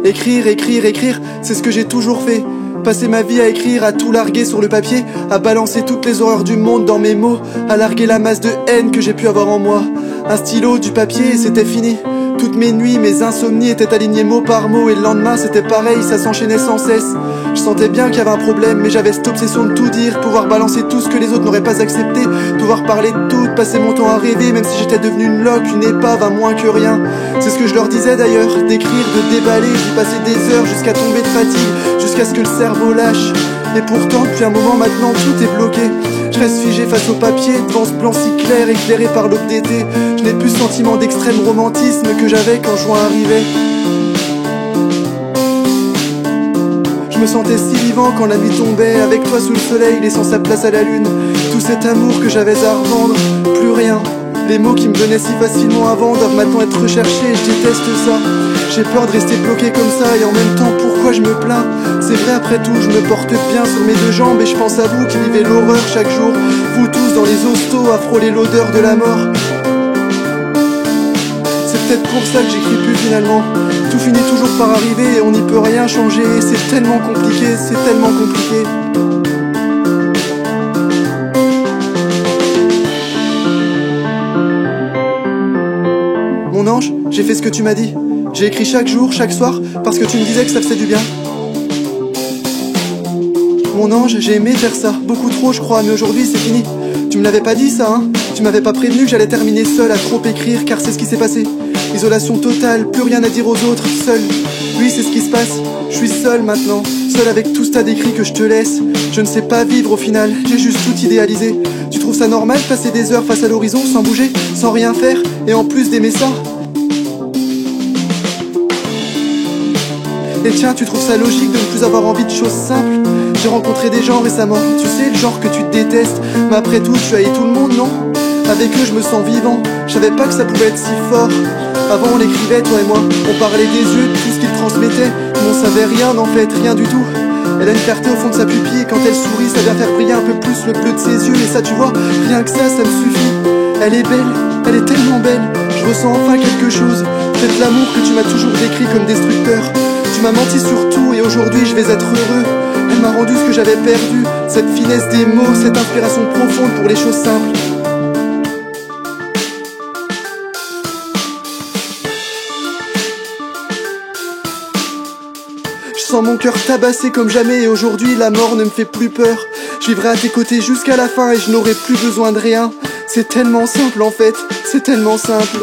Écrire, écrire, écrire, c'est ce que j'ai toujours fait. Passer ma vie à écrire, à tout larguer sur le papier, à balancer toutes les horreurs du monde dans mes mots, à larguer la masse de haine que j'ai pu avoir en moi. Un stylo, du papier et c'était fini. Toutes mes nuits, mes insomnies étaient alignées mot par mot et le lendemain c'était pareil, ça s'enchaînait sans cesse. Je sentais bien qu'il y avait un problème, mais j'avais cette obsession de tout dire, pouvoir balancer tout ce que les autres n'auraient pas accepté, pouvoir parler de tout, de passer mon temps à rêver, même si j'étais devenu une loque, une épave, à moins que rien. C'est ce que je leur disais d'ailleurs, d'écrire, de déballer, d'y passer des heures jusqu'à tomber de fatigue, jusqu'à ce que le cerveau lâche. Et pourtant, depuis un moment maintenant, tout est bloqué. Je reste figé face au papier, devant ce blanc si clair, éclairé par l'aube d'été. Je n'ai plus ce sentiment d'extrême romantisme que j'avais quand juin arrivait. Je me sentais si vivant quand la nuit tombait, avec toi sous le soleil, laissant sa place à la lune. Tout cet amour que j'avais à revendre, plus rien. Les mots qui me venaient si facilement avant doivent maintenant être recherchés, je déteste ça. J'ai peur de rester bloqué comme ça et en même temps pourquoi je me plains? C'est vrai après tout, je me porte bien sur mes deux jambes et je pense à vous qui vivez l'horreur chaque jour. Vous tous dans les hostos à frôler l'odeur de la mort. C'est peut-être pour ça que j'écris plus finalement. Tout finit toujours par arriver et on n'y peut rien changer. C'est tellement compliqué, c'est tellement compliqué. Mon ange, j'ai fait ce que tu m'as dit. J'ai écrit chaque jour, chaque soir, parce que tu me disais que ça faisait du bien. Mon ange, j'ai aimé faire ça, beaucoup trop je crois, mais aujourd'hui c'est fini. Tu me l'avais pas dit ça, hein? Tu m'avais pas prévenu que j'allais terminer seul à trop écrire, car c'est ce qui s'est passé. Isolation totale, plus rien à dire aux autres, seul. Oui, c'est ce qui se passe, je suis seul maintenant. Seul avec tout ce tas d'écrits que je te laisse. Je ne sais pas vivre au final, j'ai juste tout idéalisé. Tu trouves ça normal de passer des heures face à l'horizon sans bouger, sans rien faire, et en plus d'aimer ça? Et tiens, tu trouves ça logique de ne plus avoir envie de choses simples? J'ai rencontré des gens récemment, tu sais, le genre que tu détestes, mais après tout, tu haïs tout le monde, non? Avec eux, je me sens vivant, je savais pas que ça pouvait être si fort. Avant, on écrivait, toi et moi, on parlait des yeux, de tout ce qu'ils transmettaient, mais on savait rien en fait, rien du tout. Elle a une clarté au fond de sa pupille, et quand elle sourit, ça vient faire briller un peu plus le bleu de ses yeux, et ça, tu vois, rien que ça me suffit. Elle est belle, elle est tellement belle, je ressens enfin quelque chose, peut-être l'amour que tu m'as toujours décrit comme destructeur. Tu m'as menti sur tout et aujourd'hui je vais être heureux. Elle m'a rendu ce que j'avais perdu, cette finesse des mots, cette inspiration profonde pour les choses simples. Je sens mon cœur tabassé comme jamais et aujourd'hui la mort ne me fait plus peur. Je vivrai à tes côtés jusqu'à la fin et je n'aurai plus besoin de rien. C'est tellement simple en fait, c'est tellement simple.